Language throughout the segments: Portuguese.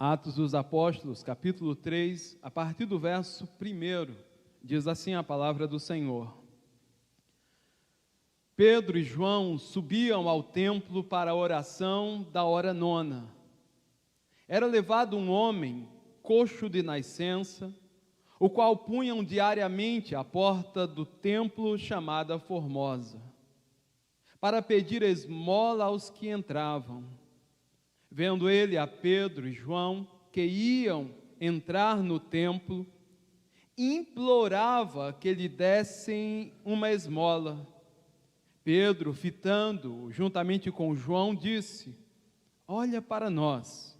Atos dos Apóstolos, capítulo 3, a partir do verso 1, diz assim a palavra do Senhor. Pedro e João subiam ao templo para a oração da hora nona. Era levado um homem, coxo de nascença, o qual punham diariamente à porta do templo chamada Formosa, para pedir esmola aos que entravam. Vendo ele a Pedro e João, que iam entrar no templo, implorava que lhe dessem uma esmola. Pedro, fitando juntamente com João, disse: olha para nós.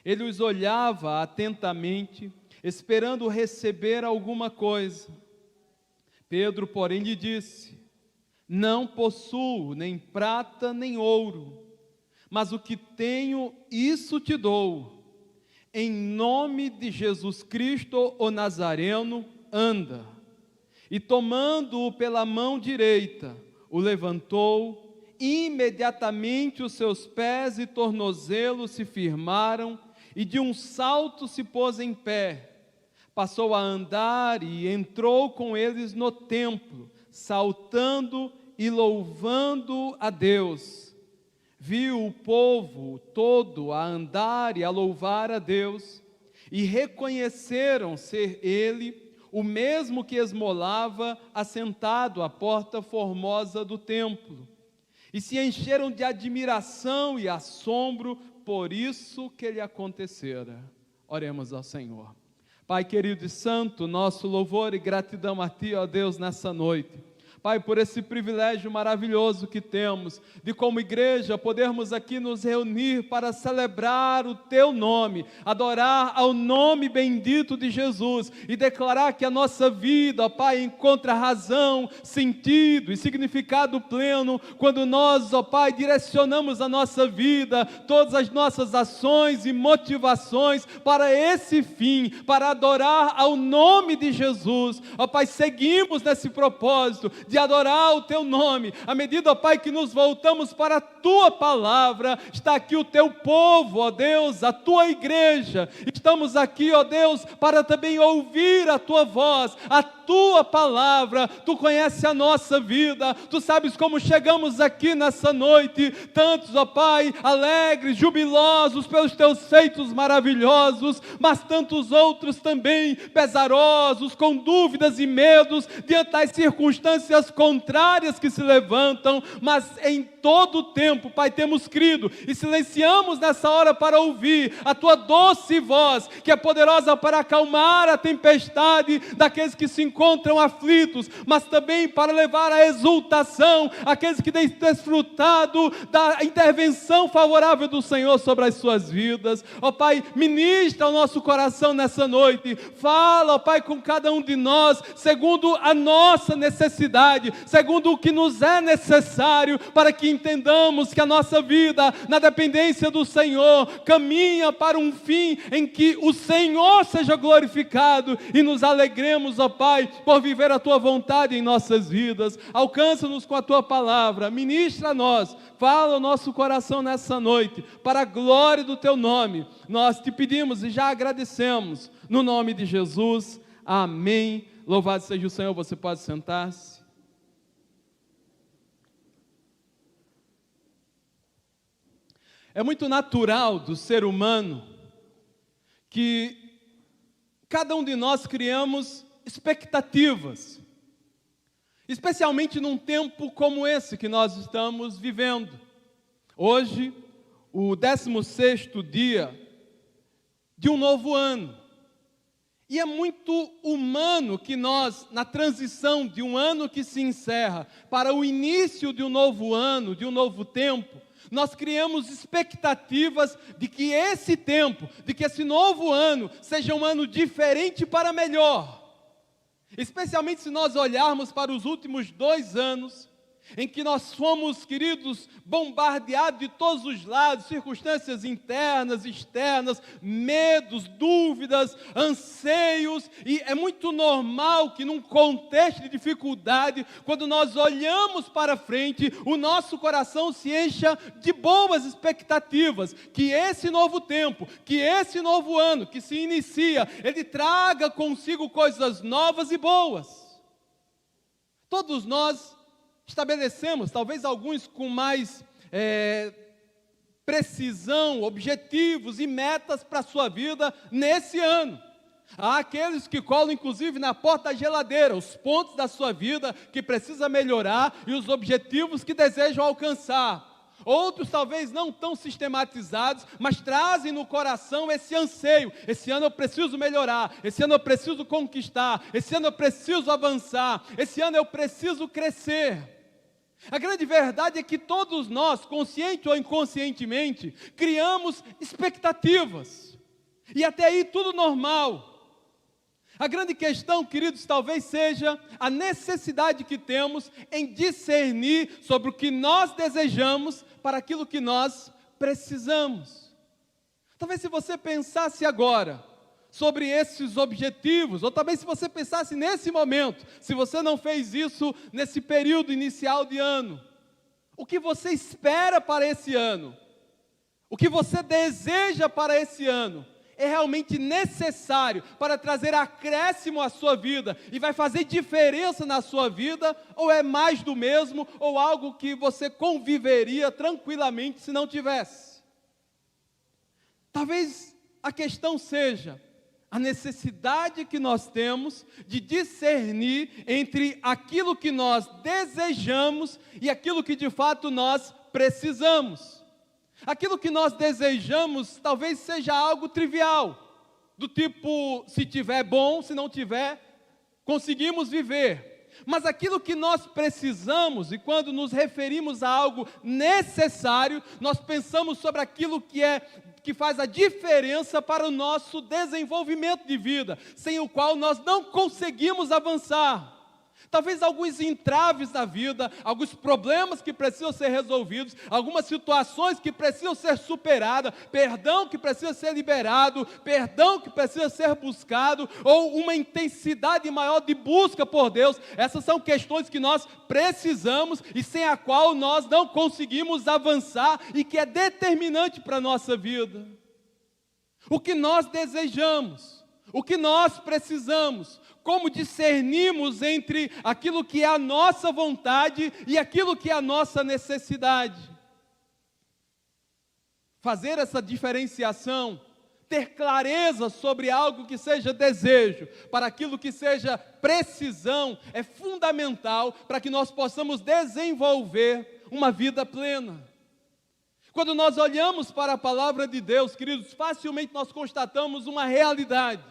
Ele os olhava atentamente, esperando receber alguma coisa. Pedro, porém, lhe disse: não possuo nem prata nem ouro, mas o que tenho, isso te dou. Em nome de Jesus Cristo, o Nazareno, anda. E tomando-o pela mão direita, o levantou, imediatamente os seus pés e tornozelos se firmaram, e de um salto se pôs em pé. Passou a andar e entrou com eles no templo, saltando e louvando a Deus. Viu o povo todo a andar e a louvar a Deus, e reconheceram ser ele o mesmo que esmolava assentado à porta formosa do templo, e se encheram de admiração e assombro por isso que lhe acontecera. Oremos ao Senhor. Pai querido e santo, nosso louvor e gratidão a Ti, ó Deus, nessa noite. Pai, por esse privilégio maravilhoso que temos, de como igreja podermos aqui nos reunir para celebrar o Teu nome, adorar ao nome bendito de Jesus e declarar que a nossa vida, ó Pai, encontra razão, sentido e significado pleno quando nós, ó Pai, direcionamos a nossa vida, todas as nossas ações e motivações para esse fim, para adorar ao nome de Jesus. Ó Pai, seguimos nesse propósito de adorar o Teu nome, à medida, ó Pai, que nos voltamos para a Tua palavra. Está aqui o Teu povo, ó Deus, a Tua igreja, estamos aqui, ó Deus, para também ouvir a Tua voz, a Tua palavra. Tu conheces a nossa vida, Tu sabes como chegamos aqui nessa noite, tantos, ó Pai, alegres, jubilosos pelos Teus feitos maravilhosos, mas tantos outros também pesarosos, com dúvidas e medos, diante das circunstâncias contrárias que se levantam, mas em todo o tempo, Pai, temos crido e silenciamos nessa hora para ouvir a Tua doce voz, que é poderosa para acalmar a tempestade daqueles que se encontram aflitos, mas também para levar a exultação àqueles que têm desfrutado da intervenção favorável do Senhor sobre as suas vidas. Ó Pai, ministra o nosso coração nessa noite, fala, ó Pai, com cada um de nós, segundo a nossa necessidade, segundo o que nos é necessário, para que entendamos que a nossa vida, na dependência do Senhor, caminha para um fim em que o Senhor seja glorificado e nos alegremos, ó Pai, por viver a Tua vontade em nossas vidas. Alcança-nos com a Tua palavra, ministra a nós, fala o nosso coração nessa noite, para a glória do Teu nome. Nós Te pedimos e já agradecemos, no nome de Jesus, amém. Louvado seja o Senhor. Você pode sentar-se. É muito natural do ser humano que cada um de nós criamos expectativas, especialmente num tempo como esse que nós estamos vivendo. Hoje, o 16º dia de um novo ano. E é muito humano que nós, na transição de um ano que se encerra para o início de um novo ano, de um novo tempo, nós criamos expectativas de que esse tempo, de que esse novo ano, seja um ano diferente para melhor. Especialmente se nós olharmos para os últimos 2 anos, em que nós fomos, queridos, bombardeados de todos os lados, circunstâncias internas, externas, medos, dúvidas, anseios, e é muito normal que num contexto de dificuldade, quando nós olhamos para frente, o nosso coração se encha de boas expectativas, que esse novo tempo, que esse novo ano que se inicia, ele traga consigo coisas novas e boas. Todos nós estabelecemos, talvez alguns com mais precisão, objetivos e metas para a sua vida nesse ano. Há aqueles que colam inclusive na porta da geladeira, os pontos da sua vida que precisa melhorar e os objetivos que desejam alcançar. Outros talvez não tão sistematizados, mas trazem no coração esse anseio. Esse ano eu preciso melhorar, esse ano eu preciso conquistar, esse ano eu preciso avançar, esse ano eu preciso crescer. A grande verdade é que todos nós, consciente ou inconscientemente, criamos expectativas. E até aí tudo normal. A grande questão, queridos, talvez seja a necessidade que temos em discernir sobre o que nós desejamos para aquilo que nós precisamos. Talvez se você pensasse agora sobre esses objetivos, ou talvez se você pensasse nesse momento, se você não fez isso nesse período inicial de ano, o que você espera para esse ano? O que você deseja para esse ano? É realmente necessário para trazer acréscimo à sua vida e vai fazer diferença na sua vida, ou é mais do mesmo, ou algo que você conviveria tranquilamente se não tivesse? Talvez a questão seja a necessidade que nós temos de discernir entre aquilo que nós desejamos e aquilo que de fato nós precisamos. Aquilo que nós desejamos talvez seja algo trivial, do tipo, se tiver bom, se não tiver, conseguimos viver. Mas aquilo que nós precisamos, e quando nos referimos a algo necessário, nós pensamos sobre aquilo que faz a diferença para o nosso desenvolvimento de vida, sem o qual nós não conseguimos avançar. Talvez alguns entraves da vida, alguns problemas que precisam ser resolvidos, algumas situações que precisam ser superadas, perdão que precisa ser liberado, perdão que precisa ser buscado, ou uma intensidade maior de busca por Deus. Essas são questões que nós precisamos e sem a qual nós não conseguimos avançar e que é determinante para a nossa vida. O que nós desejamos, o que nós precisamos, como discernimos entre aquilo que é a nossa vontade e aquilo que é a nossa necessidade. Fazer essa diferenciação, ter clareza sobre algo que seja desejo, para aquilo que seja precisão, é fundamental para que nós possamos desenvolver uma vida plena. Quando nós olhamos para a palavra de Deus, queridos, facilmente nós constatamos uma realidade.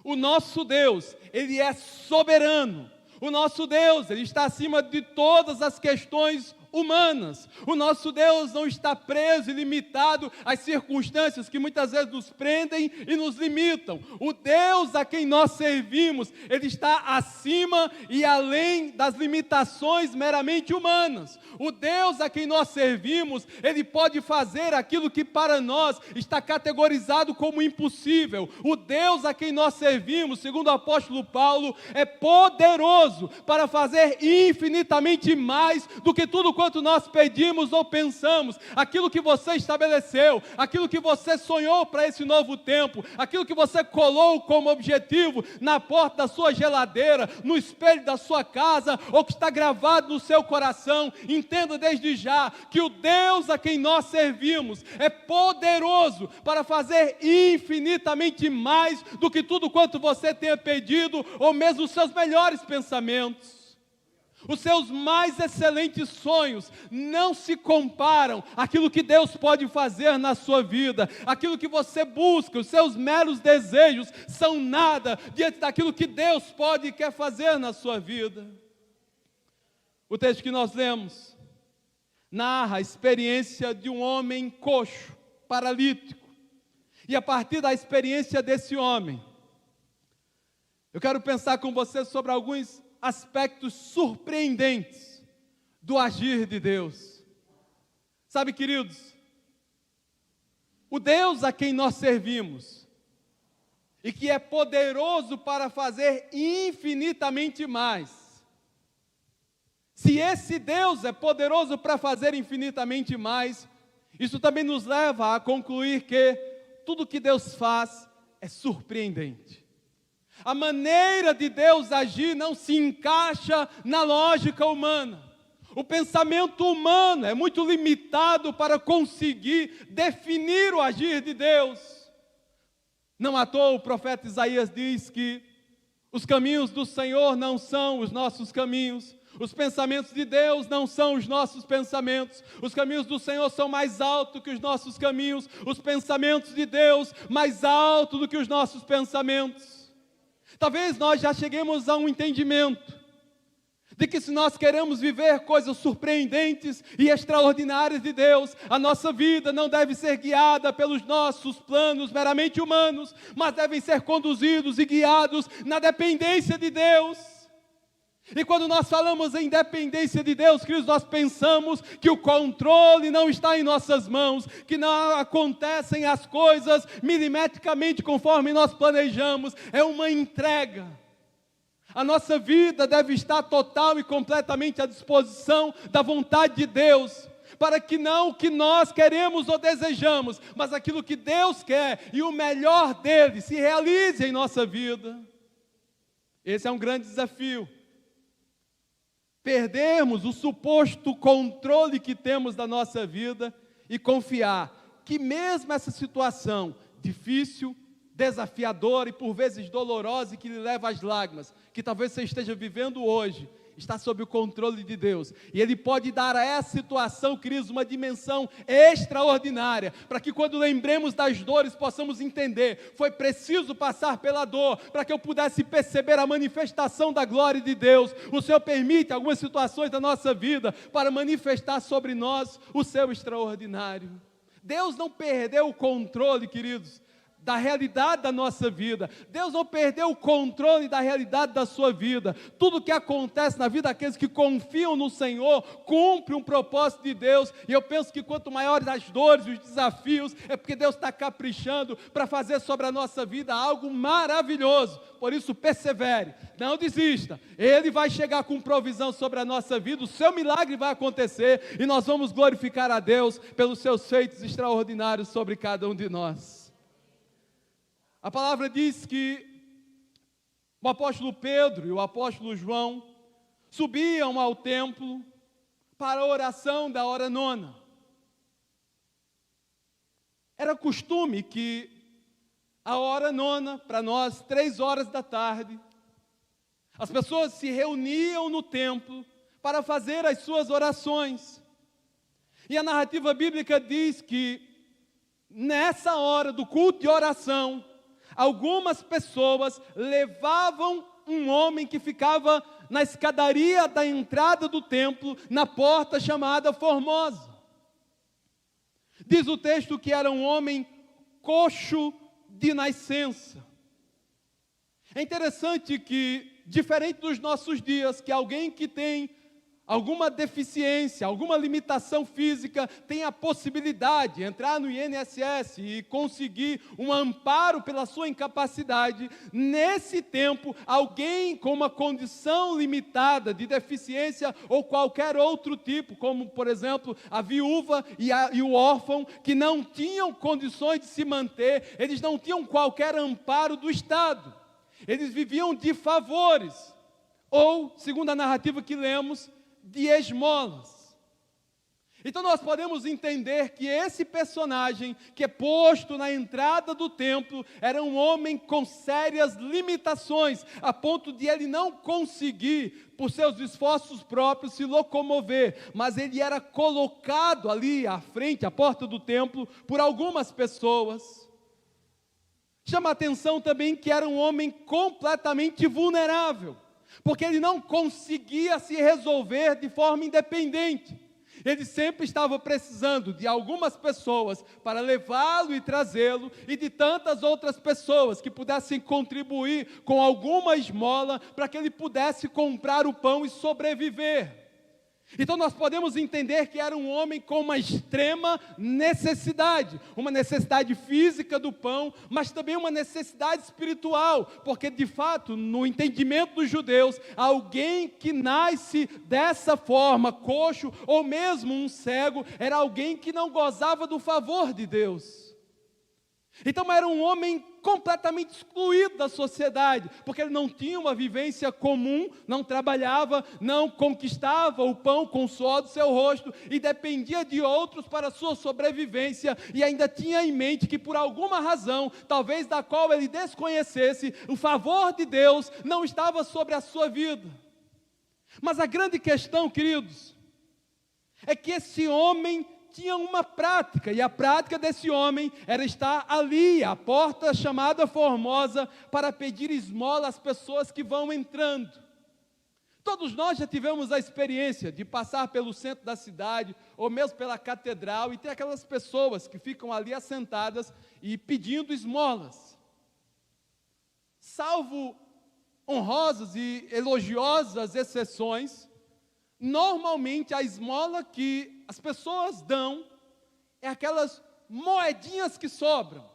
O nosso Deus, Ele é soberano. O nosso Deus, Ele está acima de todas as questões humanas. O nosso Deus não está preso e limitado às circunstâncias que muitas vezes nos prendem e nos limitam. O Deus a quem nós servimos, Ele está acima e além das limitações meramente humanas. O Deus a quem nós servimos, Ele pode fazer aquilo que para nós está categorizado como impossível. O Deus a quem nós servimos, segundo o apóstolo Paulo, é poderoso para fazer infinitamente mais do que tudo quanto nós pedimos ou pensamos. Aquilo que você estabeleceu, aquilo que você sonhou para esse novo tempo, aquilo que você colou como objetivo na porta da sua geladeira, no espelho da sua casa, ou que está gravado no seu coração, entenda desde já que o Deus a quem nós servimos é poderoso para fazer infinitamente mais do que tudo quanto você tenha pedido, ou mesmo os seus melhores pensamentos. Os seus mais excelentes sonhos não se comparam àquilo que Deus pode fazer na sua vida. Aquilo que você busca, os seus meros desejos são nada diante daquilo que Deus pode e quer fazer na sua vida. O texto que nós lemos narra a experiência de um homem coxo, paralítico. E a partir da experiência desse homem, eu quero pensar com você sobre alguns aspectos surpreendentes do agir de Deus. Sabe, queridos, o Deus a quem nós servimos, e que é poderoso para fazer infinitamente mais, se esse Deus é poderoso para fazer infinitamente mais, isso também nos leva a concluir que tudo que Deus faz é surpreendente. A maneira de Deus agir não se encaixa na lógica humana. O pensamento humano é muito limitado para conseguir definir o agir de Deus. Não à toa o profeta Isaías diz que os caminhos do Senhor não são os nossos caminhos, os pensamentos de Deus não são os nossos pensamentos, os caminhos do Senhor são mais altos que os nossos caminhos, os pensamentos de Deus mais altos do que os nossos pensamentos. Talvez nós já cheguemos a um entendimento de que se nós queremos viver coisas surpreendentes e extraordinárias de Deus, a nossa vida não deve ser guiada pelos nossos planos meramente humanos, mas devem ser conduzidos e guiados na dependência de Deus. E quando nós falamos em dependência de Deus, queridos, nós pensamos que o controle não está em nossas mãos, que não acontecem as coisas milimetricamente conforme nós planejamos, é uma entrega. A nossa vida deve estar total e completamente à disposição da vontade de Deus, para que não o que nós queremos ou desejamos, mas aquilo que Deus quer e o melhor dele se realize em nossa vida. Esse é um grande desafio. Perdermos o suposto controle que temos da nossa vida e confiar que mesmo essa situação difícil, desafiadora e por vezes dolorosa e que lhe leva às lágrimas, que talvez você esteja vivendo hoje, está sob o controle de Deus, e Ele pode dar a essa situação, queridos, uma dimensão extraordinária, para que quando lembremos das dores, possamos entender, foi preciso passar pela dor, para que eu pudesse perceber a manifestação da glória de Deus. O Senhor permite algumas situações da nossa vida, para manifestar sobre nós o seu extraordinário. Deus não perdeu o controle, queridos, da realidade da nossa vida. Deus não perdeu o controle da realidade da sua vida. Tudo que acontece na vida daqueles que confiam no Senhor, cumpre um propósito de Deus, e eu penso que quanto maiores as dores, os desafios, é porque Deus está caprichando para fazer sobre a nossa vida algo maravilhoso. Por isso persevere, não desista, Ele vai chegar com provisão sobre a nossa vida, o seu milagre vai acontecer, e nós vamos glorificar a Deus pelos seus feitos extraordinários sobre cada um de nós. A palavra diz que o apóstolo Pedro e o apóstolo João subiam ao templo para a oração da hora nona. Era costume que a hora nona, para nós, 3 horas da tarde, as pessoas se reuniam no templo para fazer as suas orações. E a narrativa bíblica diz que nessa hora do culto de oração, algumas pessoas levavam um homem que ficava na escadaria da entrada do templo, na porta chamada Formosa. Diz o texto que era um homem coxo de nascença. É interessante que, diferente dos nossos dias, que alguém que tem alguma deficiência, alguma limitação física, tem a possibilidade de entrar no INSS e conseguir um amparo pela sua incapacidade. Nesse tempo, alguém com uma condição limitada de deficiência ou qualquer outro tipo, como por exemplo a viúva e o órfão, que não tinham condições de se manter, eles não tinham qualquer amparo do Estado, eles viviam de favores, ou, segundo a narrativa que lemos, de esmolas. Então nós podemos entender que esse personagem que é posto na entrada do templo era um homem com sérias limitações, a ponto de ele não conseguir, por seus esforços próprios, se locomover, mas ele era colocado ali à frente, à porta do templo, por algumas pessoas. Chama a atenção também que era um homem completamente vulnerável, porque ele não conseguia se resolver de forma independente. Ele sempre estava precisando de algumas pessoas para levá-lo e trazê-lo, e de tantas outras pessoas que pudessem contribuir com alguma esmola para que ele pudesse comprar o pão e sobreviver. Então nós podemos entender que era um homem com uma extrema necessidade, uma necessidade física do pão, mas também uma necessidade espiritual, porque de fato, no entendimento dos judeus, alguém que nasce dessa forma, coxo ou mesmo um cego, era alguém que não gozava do favor de Deus. Então era um homem completamente excluído da sociedade, porque ele não tinha uma vivência comum, não trabalhava, não conquistava o pão com o suor do seu rosto, e dependia de outros para a sua sobrevivência, e ainda tinha em mente que por alguma razão, talvez da qual ele desconhecesse, o favor de Deus não estava sobre a sua vida. Mas a grande questão, queridos, é que esse homem tinha uma prática, e a prática desse homem era estar ali, à porta chamada Formosa, para pedir esmola às pessoas que vão entrando. Todos nós já tivemos a experiência de passar pelo centro da cidade, ou mesmo pela catedral, e ter aquelas pessoas que ficam ali assentadas e pedindo esmolas. Salvo honrosas e elogiosas exceções, normalmente a esmola que as pessoas dão é aquelas moedinhas que sobram.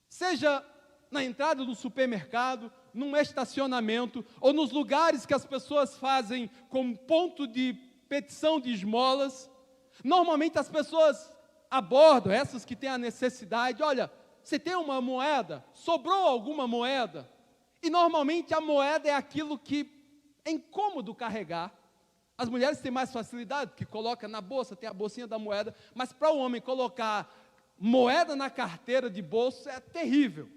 Seja na entrada do supermercado, num estacionamento, ou nos lugares que as pessoas fazem como ponto de petição de esmolas. Normalmente as pessoas abordam, essas que têm a necessidade, olha, você tem uma moeda? Sobrou alguma moeda? E normalmente a moeda é aquilo que é incômodo carregar. As mulheres têm mais facilidade, porque coloca na bolsa, tem a bolsinha da moeda, mas para o homem colocar moeda na carteira de bolso é terrível.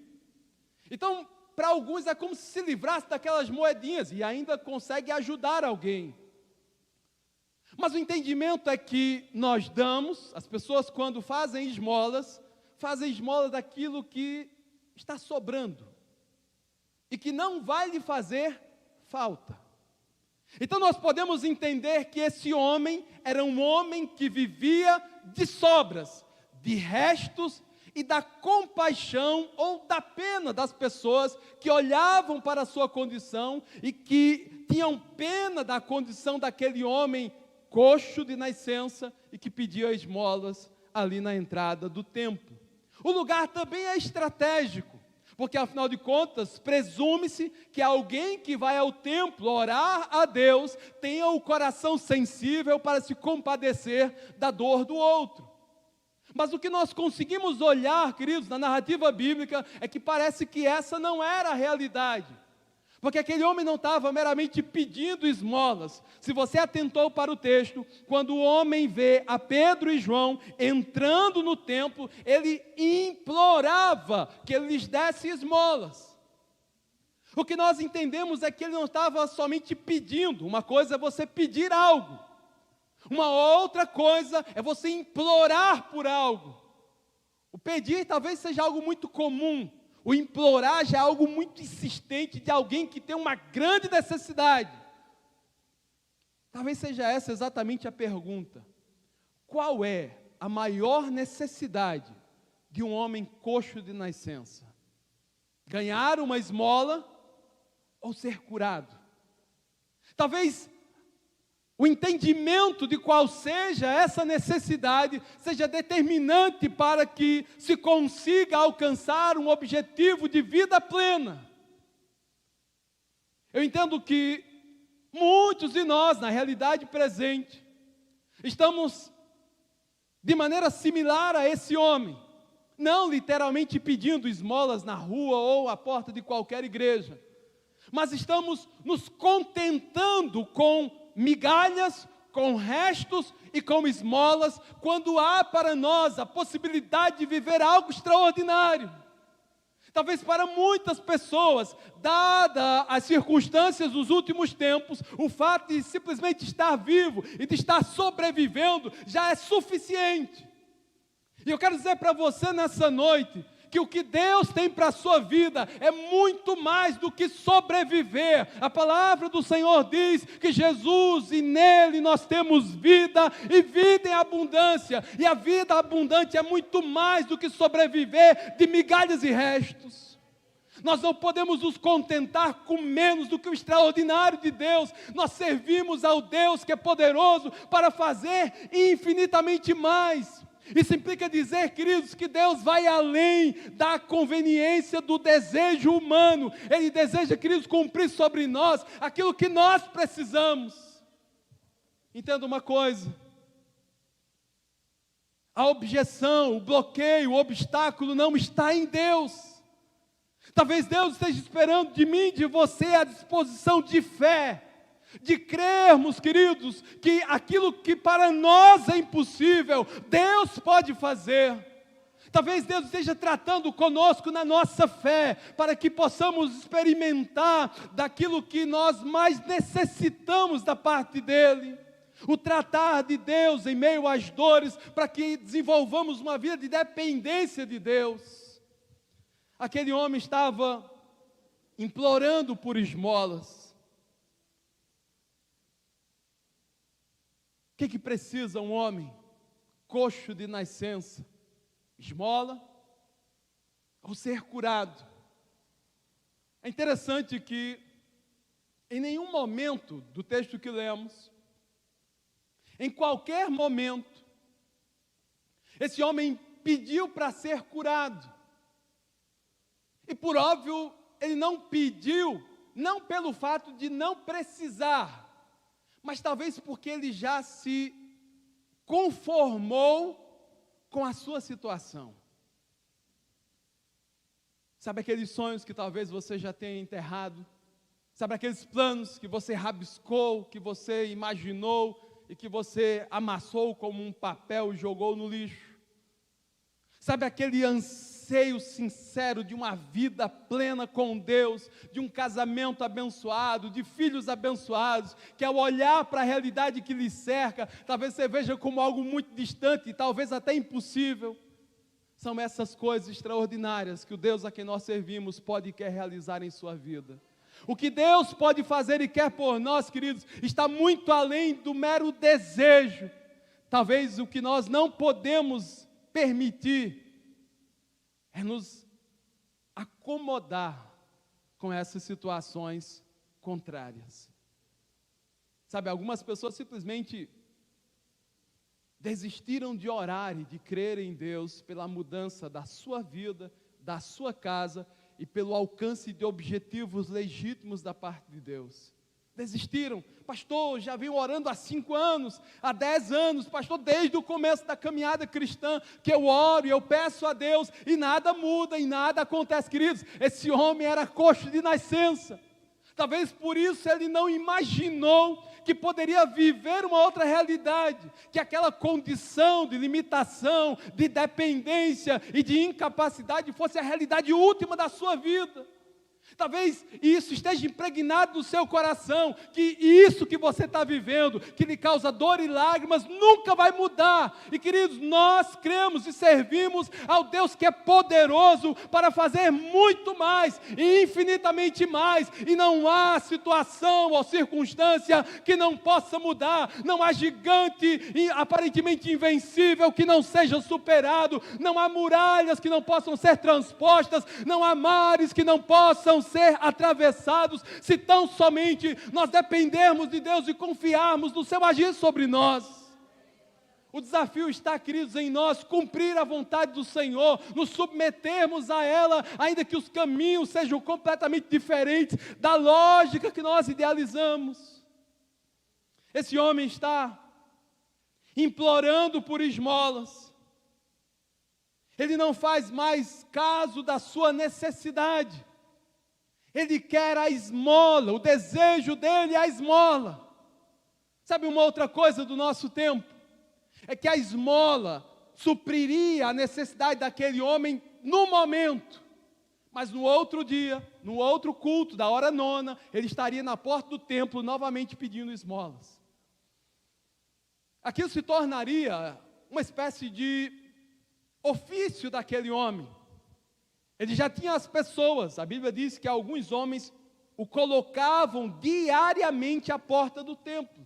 Então, para alguns é como se livrasse daquelas moedinhas e ainda consegue ajudar alguém. Mas o entendimento é que nós damos, as pessoas quando fazem esmolas daquilo que está sobrando e que não vai lhe fazer falta. Então nós podemos entender que esse homem era um homem que vivia de sobras, de restos e da compaixão ou da pena das pessoas que olhavam para a sua condição e que tinham pena da condição daquele homem coxo de nascença e que pedia esmolas ali na entrada do templo. O lugar também é estratégico, porque afinal de contas, presume-se que alguém que vai ao templo orar a Deus tenha o coração sensível para se compadecer da dor do outro. Mas o que nós conseguimos olhar, queridos, na narrativa bíblica, é que parece que essa não era a realidade. Porque aquele homem não estava meramente pedindo esmolas. Se você atentou para o texto, quando o homem vê a Pedro e João entrando no templo, ele implorava que ele lhes desse esmolas. O que nós entendemos é que ele não estava somente pedindo. Uma coisa é você pedir algo. Uma outra coisa é você implorar por algo. O pedir talvez seja algo muito comum. O implorar já é algo muito insistente de alguém que tem uma grande necessidade. Talvez seja essa exatamente a pergunta. Qual é a maior necessidade de um homem coxo de nascença? Ganhar uma esmola ou ser curado? Talvez o entendimento de qual seja essa necessidade seja determinante para que se consiga alcançar um objetivo de vida plena. Eu entendo que muitos de nós, na realidade presente, estamos de maneira similar a esse homem, não literalmente pedindo esmolas na rua ou à porta de qualquer igreja, mas estamos nos contentando com migalhas, com restos e com esmolas, quando há para nós a possibilidade de viver algo extraordinário. Talvez para muitas pessoas, dadas as circunstâncias dos últimos tempos, o fato de simplesmente estar vivo e de estar sobrevivendo já é suficiente. E eu quero dizer para você nessa noite, que o que Deus tem para a sua vida é muito mais do que sobreviver. A palavra do Senhor diz que Jesus e nele nós temos vida e vida em abundância. E a vida abundante é muito mais do que sobreviver de migalhas e restos. Nós não podemos nos contentar com menos do que o extraordinário de Deus. Nós servimos ao Deus que é poderoso para fazer infinitamente mais. Isso implica dizer, queridos, que Deus vai além da conveniência do desejo humano. Ele deseja, queridos, cumprir sobre nós aquilo que nós precisamos. Entenda uma coisa: a objeção, o bloqueio, o obstáculo não está em Deus. Talvez Deus esteja esperando de mim, de você, a disposição de fé, de crermos, queridos, que aquilo que para nós é impossível, Deus pode fazer. Talvez Deus esteja tratando conosco na nossa fé, para que possamos experimentar daquilo que nós mais necessitamos da parte dEle. O tratar de Deus em meio às dores, para que desenvolvamos uma vida de dependência de Deus. Aquele homem estava implorando por esmolas. O que precisa um homem coxo de nascença? Esmola ou ser curado? É interessante que em nenhum momento do texto que lemos, em qualquer momento, esse homem pediu para ser curado. E por óbvio, ele não pediu, não pelo fato de não precisar, mas talvez porque ele já se conformou com a sua situação. Sabe aqueles sonhos que talvez você já tenha enterrado? Sabe aqueles planos que você rabiscou, que você imaginou e que você amassou como um papel e jogou no lixo? Sabe aquele anseio sincero de uma vida plena com Deus, de um casamento abençoado, de filhos abençoados, que ao olhar para a realidade que lhe cerca, talvez você veja como algo muito distante, talvez até impossível. São essas coisas extraordinárias que o Deus a quem nós servimos pode e quer realizar em sua vida. O que Deus pode fazer e quer por nós, queridos, está muito além do mero desejo. Talvez o que nós não podemos permitir é nos acomodar com essas situações contrárias. Sabe, algumas pessoas simplesmente desistiram de orar e de crer em Deus pela mudança da sua vida, da sua casa e pelo alcance de objetivos legítimos da parte de Deus. Desistiram. Pastor, já venho orando há 5 anos, há 10 anos, pastor, desde o começo da caminhada cristã, que eu oro e eu peço a Deus, e nada muda, e nada acontece. Queridos, esse homem era coxo de nascença. Talvez por isso ele não imaginou que poderia viver uma outra realidade, que aquela condição de limitação, de dependência e de incapacidade fosse a realidade última da sua vida. Talvez isso esteja impregnado no seu coração, que isso que você está vivendo, que lhe causa dor e lágrimas, nunca vai mudar. E queridos, nós cremos e servimos ao Deus que é poderoso para fazer muito mais, e infinitamente mais, e não há situação ou circunstância que não possa mudar, não há gigante aparentemente invencível que não seja superado, não há muralhas que não possam ser transpostas, não há mares que não possam ser atravessados, se tão somente nós dependermos de Deus e confiarmos no seu agir sobre nós. O desafio está, queridos, em nós cumprir a vontade do Senhor, nos submetermos a ela, ainda que os caminhos sejam completamente diferentes da lógica que nós idealizamos. Esse homem está implorando por esmolas. Ele não faz mais caso da sua necessidade. Ele quer a esmola, o desejo dele é a esmola. Sabe uma outra coisa do nosso tempo? É que a esmola supriria a necessidade daquele homem no momento. Mas no outro dia, no outro culto, da hora 9, ele estaria na porta do templo novamente pedindo esmolas. Aquilo se tornaria uma espécie de ofício daquele homem. Ele já tinha as pessoas, a Bíblia diz que alguns homens o colocavam diariamente à porta do templo.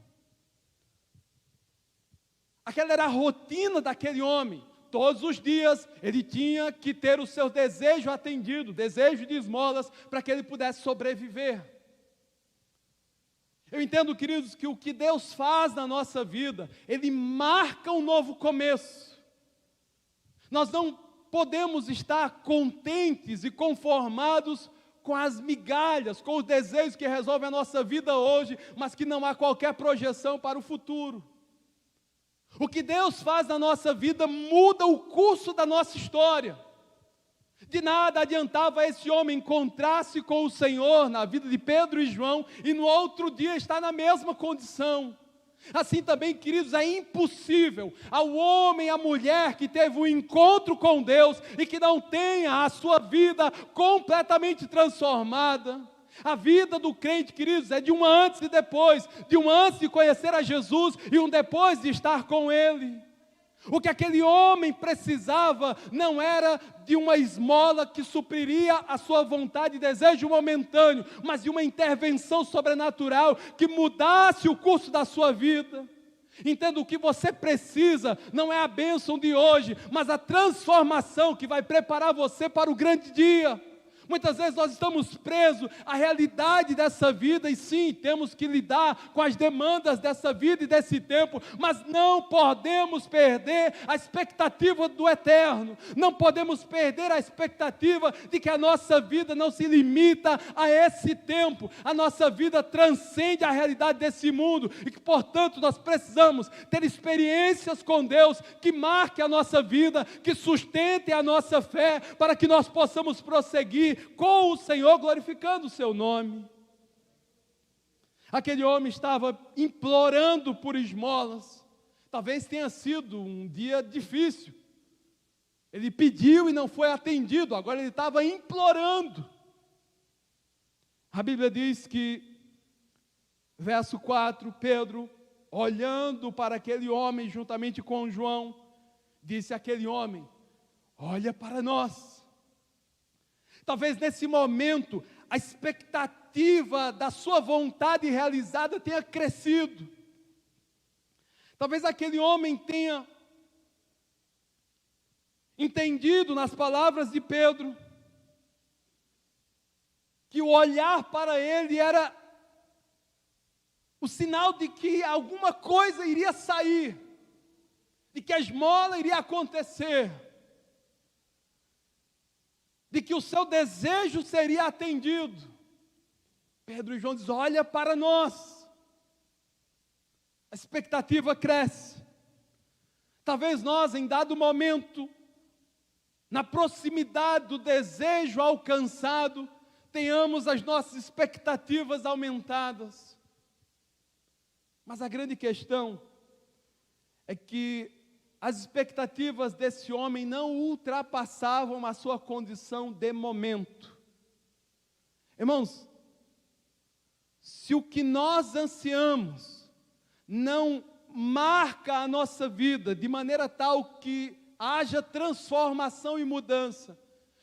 Aquela era a rotina daquele homem, todos os dias, ele tinha que ter o seu desejo atendido, desejo de esmolas, para que ele pudesse sobreviver. Eu entendo, queridos, que o que Deus faz na nossa vida, Ele marca um novo começo. Nós não podemos estar contentes e conformados com as migalhas, com os desejos que resolvem a nossa vida hoje, mas que não há qualquer projeção para o futuro. O que Deus faz na nossa vida muda o curso da nossa história. De nada adiantava esse homem encontrar-se com o Senhor na vida de Pedro e João e no outro dia estar na mesma condição. Assim também, queridos, é impossível ao homem e à mulher que teve um encontro com Deus e que não tenha a sua vida completamente transformada. A vida do crente, queridos, é de um antes e depois, de um antes de conhecer a Jesus e um depois de estar com Ele. O que aquele homem precisava não era de uma esmola que supriria a sua vontade e desejo momentâneo, mas de uma intervenção sobrenatural que mudasse o curso da sua vida. Entenda, o que você precisa não é a bênção de hoje, mas a transformação que vai preparar você para o grande dia. Muitas vezes nós estamos presos à realidade dessa vida e sim, temos que lidar com as demandas dessa vida e desse tempo, mas não podemos perder a expectativa do eterno, não podemos perder a expectativa de que a nossa vida não se limita a esse tempo, a nossa vida transcende a realidade desse mundo e que, portanto, nós precisamos ter experiências com Deus que marquem a nossa vida, que sustentem a nossa fé, para que nós possamos prosseguir com o Senhor, glorificando o seu nome. Aquele homem estava implorando por esmolas. Talvez tenha sido um dia difícil. Ele pediu e não foi atendido, agora ele estava implorando. A Bíblia diz que, verso 4, Pedro, olhando para aquele homem juntamente com João, disse àquele homem: olha para nós. Talvez nesse momento a expectativa da sua vontade realizada tenha crescido. Talvez aquele homem tenha entendido nas palavras de Pedro que o olhar para ele era o sinal de que alguma coisa iria sair, de que a esmola iria acontecer, de que o seu desejo seria atendido. Pedro e João dizem: olha para nós. A expectativa cresce. Talvez nós, em dado momento, na proximidade do desejo alcançado, tenhamos as nossas expectativas aumentadas. Mas a grande questão é que as expectativas desse homem não ultrapassavam a sua condição de momento. Irmãos, se o que nós ansiamos não marca a nossa vida de maneira tal que haja transformação e mudança,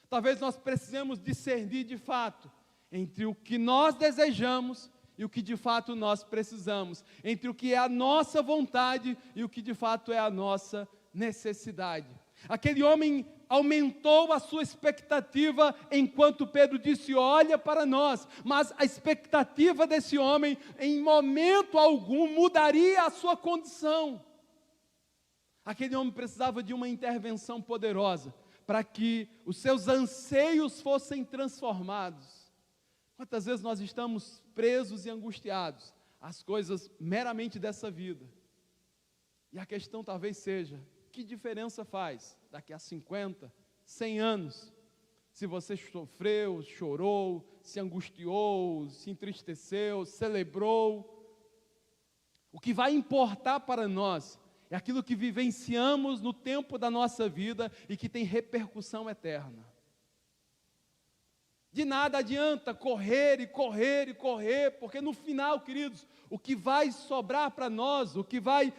talvez nós precisemos discernir de fato entre o que nós desejamos e o que de fato nós precisamos, entre o que é a nossa vontade e o que de fato é a nossa necessidade. Aquele homem aumentou a sua expectativa enquanto Pedro disse: olha para nós, mas a expectativa desse homem em momento algum mudaria a sua condição. Aquele homem precisava de uma intervenção poderosa para que os seus anseios fossem transformados. Quantas vezes nós estamos presos e angustiados às coisas meramente dessa vida? E a questão talvez seja: que diferença faz daqui a 50, 100 anos, se você sofreu, chorou, se angustiou, se entristeceu, celebrou? O que vai importar para nós é aquilo que vivenciamos no tempo da nossa vida e que tem repercussão eterna. De nada adianta correr e correr e correr, porque no final, queridos, o que vai sobrar para nós, o que vai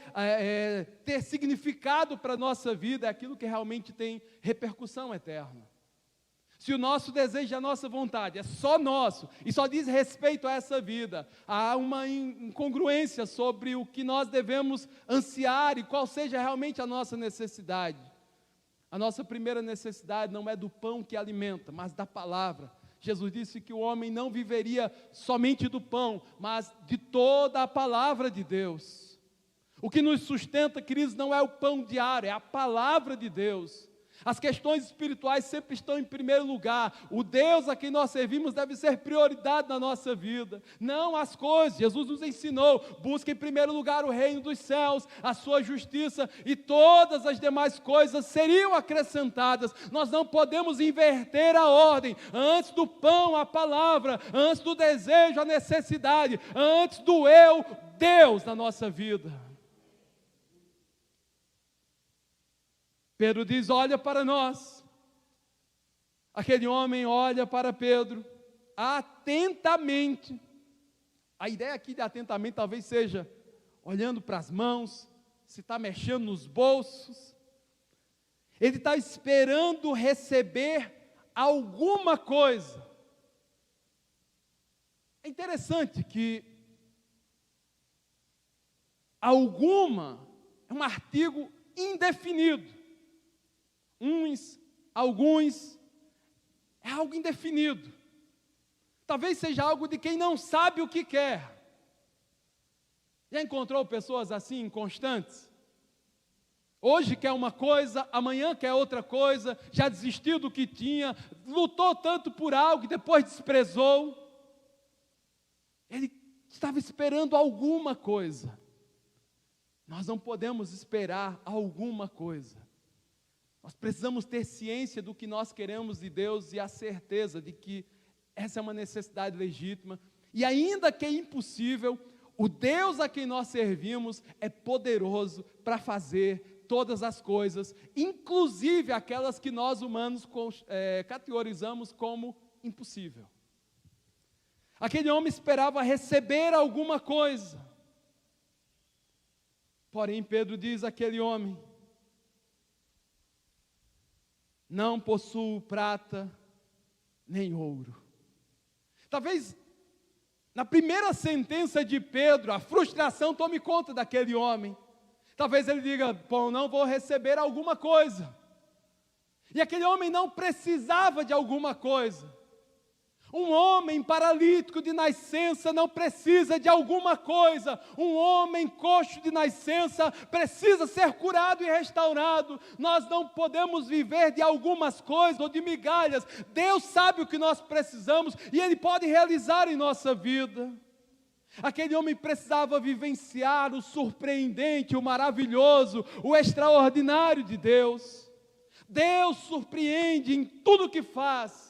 ter significado para a nossa vida é aquilo que realmente tem repercussão eterna. Se o nosso desejo e a nossa vontade é só nosso e só diz respeito a essa vida, há uma incongruência sobre o que nós devemos ansiar e qual seja realmente a nossa necessidade. A nossa primeira necessidade não é do pão que alimenta, mas da palavra. Jesus disse que o homem não viveria somente do pão, mas de toda a palavra de Deus. O que nos sustenta, queridos, não é o pão diário, é a palavra de Deus. As questões espirituais sempre estão em primeiro lugar. O Deus a quem nós servimos deve ser prioridade na nossa vida, não as coisas. Jesus nos ensinou: busque em primeiro lugar o reino dos céus, a sua justiça, e todas as demais coisas seriam acrescentadas. Nós não podemos inverter a ordem. Antes do pão, a palavra; antes do desejo, a necessidade; antes do eu, Deus na nossa vida. Pedro diz: olha para nós. Aquele homem olha para Pedro atentamente. A ideia aqui de atentamente talvez seja olhando para as mãos, se está mexendo nos bolsos. Ele está esperando receber alguma coisa. É interessante que alguma é um artigo indefinido. Uns, alguns, é algo indefinido. Talvez seja algo de quem não sabe o que quer. Já encontrou pessoas assim, inconstantes? Hoje quer uma coisa, amanhã quer outra coisa, já desistiu do que tinha, lutou tanto por algo e depois desprezou. Ele estava esperando alguma coisa. Nós não podemos esperar alguma coisa. Nós precisamos ter ciência do que nós queremos de Deus e a certeza de que essa é uma necessidade legítima. E ainda que é impossível, o Deus a quem nós servimos é poderoso para fazer todas as coisas, inclusive aquelas que nós humanos categorizamos como impossível. Aquele homem esperava receber alguma coisa. Porém, Pedro diz àquele homem: não possuo prata nem ouro. Talvez na primeira sentença de Pedro, a frustração tome conta daquele homem. Talvez ele diga: bom, não vou receber alguma coisa. E aquele homem não precisava de alguma coisa. Um homem paralítico de nascença não precisa de alguma coisa. Um homem coxo de nascença precisa ser curado e restaurado. Nós não podemos viver de algumas coisas ou de migalhas. Deus sabe o que nós precisamos e Ele pode realizar em nossa vida. Aquele homem precisava vivenciar o surpreendente, o maravilhoso, o extraordinário de Deus. Deus surpreende em tudo que faz.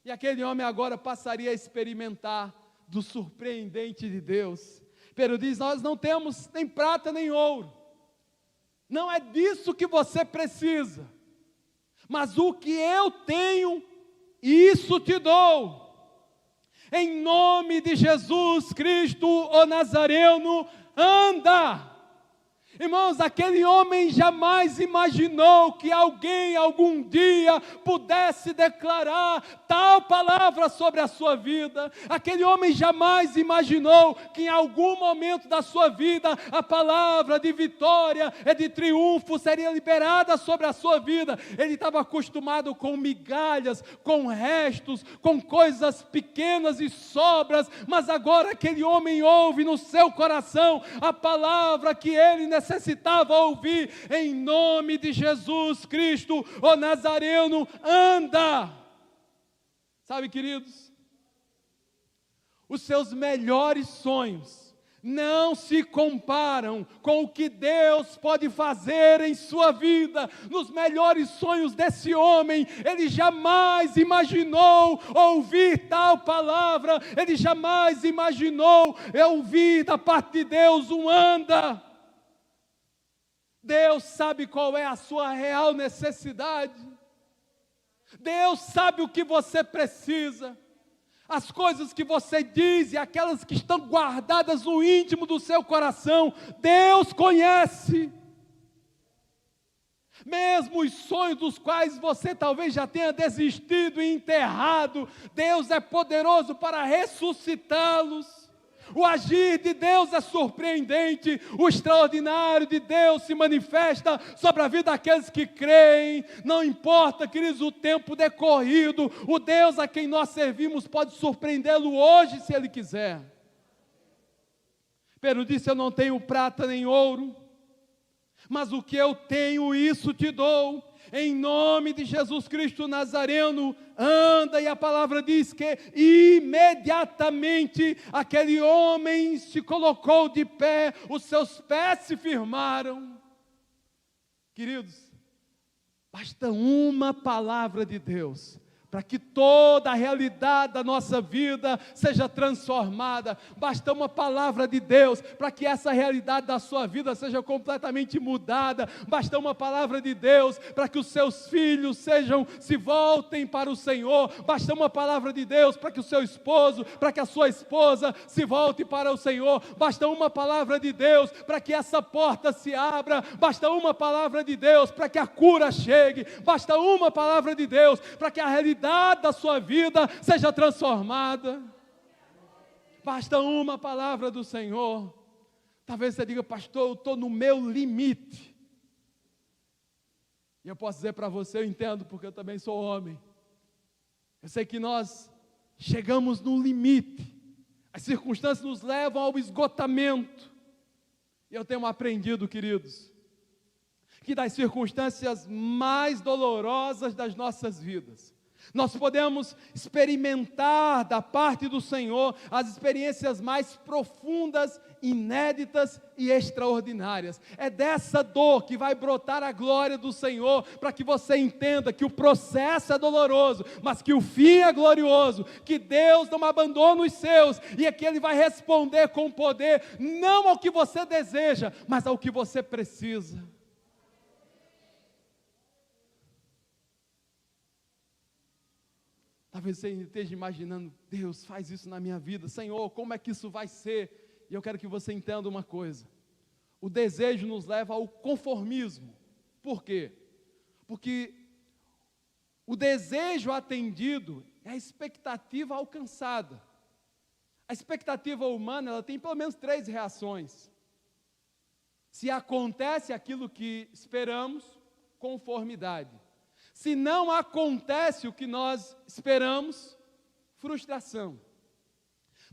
E aquele homem agora passaria a experimentar do surpreendente de Deus. Pedro diz: nós não temos nem prata nem ouro. Não é disso que você precisa. Mas o que eu tenho, isso te dou. Em nome de Jesus Cristo, o Nazareno, anda. Irmãos, aquele homem jamais imaginou que alguém algum dia pudesse declarar tal palavra sobre a sua vida. Aquele homem jamais imaginou que em algum momento da sua vida a palavra de vitória e de triunfo seria liberada sobre a sua vida. Ele estava acostumado com migalhas, com restos, com coisas pequenas e sobras, mas agora aquele homem ouve no seu coração a palavra que ele necessitava ouvir. Em nome de Jesus Cristo, o Nazareno, anda. Sabe, queridos, os seus melhores sonhos não se comparam com o que Deus pode fazer em sua vida. Nos melhores sonhos desse homem, ele jamais imaginou ouvir tal palavra, ele jamais imaginou ouvir da parte de Deus um anda. Deus sabe qual é a sua real necessidade. Deus sabe o que você precisa. As coisas que você diz e aquelas que estão guardadas no íntimo do seu coração, Deus conhece. Mesmo os sonhos dos quais você talvez já tenha desistido e enterrado, Deus é poderoso para ressuscitá-los. O agir de Deus é surpreendente, o extraordinário de Deus se manifesta sobre a vida daqueles que creem. Não importa, queridos, o tempo decorrido, o Deus a quem nós servimos pode surpreendê-lo hoje, se Ele quiser. Pedro disse: eu não tenho prata nem ouro, mas o que eu tenho, isso te dou. Em nome de Jesus Cristo Nazareno, anda. E a palavra diz que imediatamente aquele homem se colocou de pé, os seus pés se firmaram. Queridos, basta uma palavra de Deus para que toda a realidade da nossa vida seja transformada. Basta uma palavra de Deus para que essa realidade da sua vida seja completamente mudada. Basta uma palavra de Deus para que os seus filhos se voltem para o Senhor. Basta uma palavra de Deus para que o seu esposo, para que a sua esposa se volte para o Senhor. Basta uma palavra de Deus para que essa porta se abra. Basta uma palavra de Deus para que a cura chegue. Basta uma palavra de Deus para que a realidade da sua vida seja transformada. Basta uma palavra do Senhor. Talvez você diga: pastor, eu estou no meu limite. E eu posso dizer para você: eu entendo, porque eu também sou homem. Eu sei que nós chegamos no limite, as circunstâncias nos levam ao esgotamento. E eu tenho aprendido, queridos, que das circunstâncias mais dolorosas das nossas vidas, nós podemos experimentar da parte do Senhor as experiências mais profundas, inéditas e extraordinárias. É dessa dor que vai brotar a glória do Senhor, para que você entenda que o processo é doloroso, mas que o fim é glorioso, que Deus não abandona os seus, e é que Ele vai responder com poder, não ao que você deseja, mas ao que você precisa. Talvez você esteja imaginando: Deus, faz isso na minha vida, Senhor, como é que isso vai ser? E eu quero que você entenda uma coisa: o desejo nos leva ao conformismo. Por quê? Porque o desejo atendido é a expectativa alcançada. A expectativa humana, ela tem pelo menos 3 reações. Se acontece aquilo que esperamos, conformidade. Se não acontece o que nós esperamos, frustração.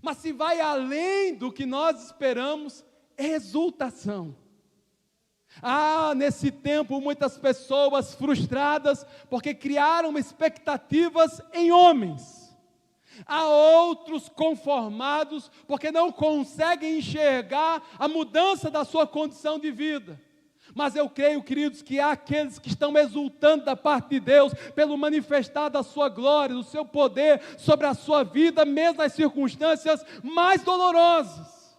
Mas se vai além do que nós esperamos, exultação. Nesse tempo, muitas pessoas frustradas porque criaram expectativas em homens. Há outros conformados porque não conseguem enxergar a mudança da sua condição de vida. Mas eu creio, queridos, que há aqueles que estão exultando da parte de Deus pelo manifestar da sua glória, do seu poder sobre a sua vida, mesmo nas circunstâncias mais dolorosas.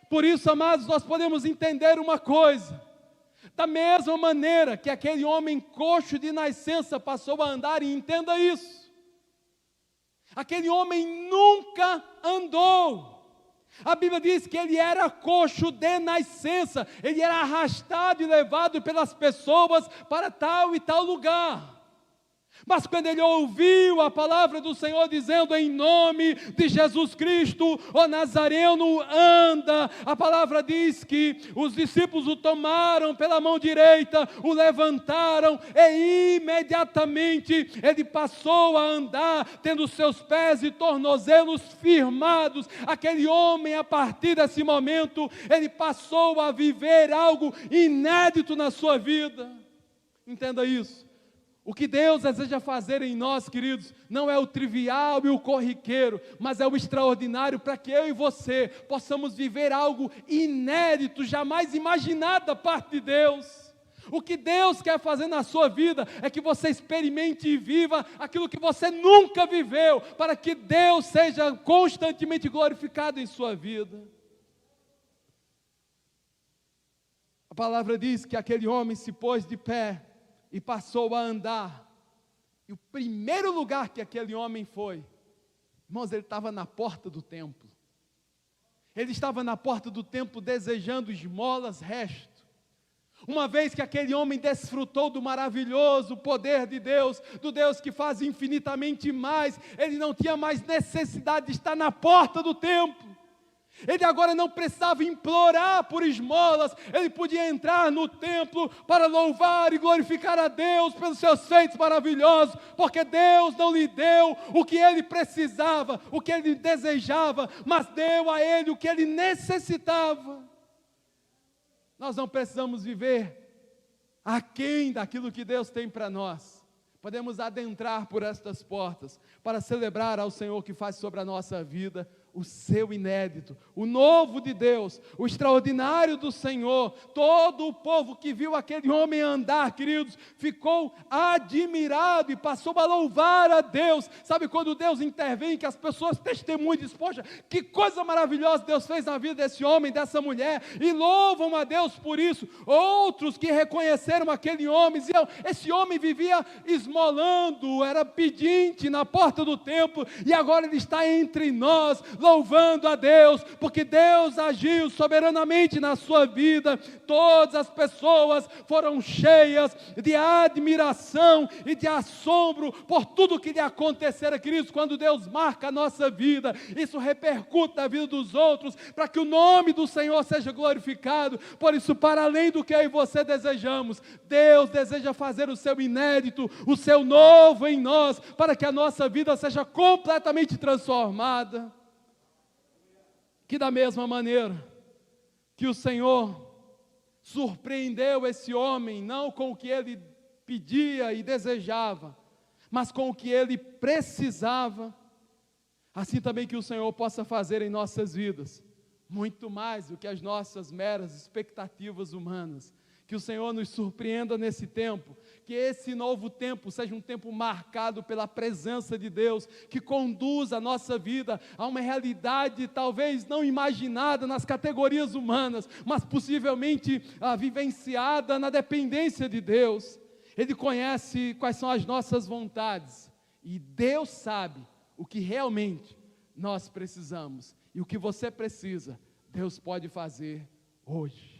Por isso, amados, nós podemos entender uma coisa: da mesma maneira que aquele homem coxo de nascença passou a andar, e entenda isso, aquele homem nunca andou. A Bíblia diz que ele era coxo de nascença, ele era arrastado e levado pelas pessoas para tal e tal lugar. Mas quando ele ouviu a palavra do Senhor dizendo: em nome de Jesus Cristo, o Nazareno, anda, a palavra diz que os discípulos o tomaram pela mão direita, o levantaram, e imediatamente ele passou a andar, tendo seus pés e tornozelos firmados. Aquele homem, a partir desse momento, ele passou a viver algo inédito na sua vida. Entenda isso. O que Deus deseja fazer em nós, queridos, não é o trivial e o corriqueiro, mas é o extraordinário, para que eu e você possamos viver algo inédito, jamais imaginado da parte de Deus. O que Deus quer fazer na sua vida é que você experimente e viva aquilo que você nunca viveu, para que Deus seja constantemente glorificado em sua vida. A palavra diz que aquele homem se pôs de pé e passou a andar. E o primeiro lugar que aquele homem foi, irmãos, ele estava na porta do templo. Ele estava na porta do templo desejando esmolas, resto. Uma vez que aquele homem desfrutou do maravilhoso poder de Deus, do Deus que faz infinitamente mais, ele não tinha mais necessidade de estar na porta do templo. Ele agora não precisava implorar por esmolas, ele podia entrar no templo para louvar e glorificar a Deus pelos seus feitos maravilhosos, porque Deus não lhe deu o que ele precisava, o que ele desejava, mas deu a ele o que ele necessitava. Nós não precisamos viver aquém daquilo que Deus tem para nós. Podemos adentrar por estas portas para celebrar ao Senhor que faz sobre a nossa vida o seu inédito, o novo de Deus, o extraordinário do Senhor. Todo o povo que viu aquele homem andar, queridos, ficou admirado e passou a louvar a Deus. Sabe quando Deus intervém, que as pessoas testemunham e dizem: poxa, que coisa maravilhosa Deus fez na vida desse homem, dessa mulher, e louvam a Deus por isso. Outros que reconheceram aquele homem, diziam: esse homem vivia esmolando, era pedinte na porta do templo, e agora ele está entre nós, louvando a Deus, porque Deus agiu soberanamente na sua vida. Todas as pessoas foram cheias de admiração e de assombro por tudo que lhe acontecera, queridos. Quando Deus marca a nossa vida, isso repercute na vida dos outros, para que o nome do Senhor seja glorificado. Por isso, para além do que eu e você desejamos, Deus deseja fazer o seu inédito, o seu novo em nós, para que a nossa vida seja completamente transformada. Que da mesma maneira que o Senhor surpreendeu esse homem, não com o que ele pedia e desejava, mas com o que ele precisava, assim também que o Senhor possa fazer em nossas vidas, muito mais do que as nossas meras expectativas humanas. Que o Senhor nos surpreenda nesse tempo, que esse novo tempo seja um tempo marcado pela presença de Deus, que conduza a nossa vida a uma realidade talvez não imaginada nas categorias humanas, mas possivelmente vivenciada na dependência de Deus. Ele conhece quais são as nossas vontades, e Deus sabe o que realmente nós precisamos, e o que você precisa, Deus pode fazer hoje.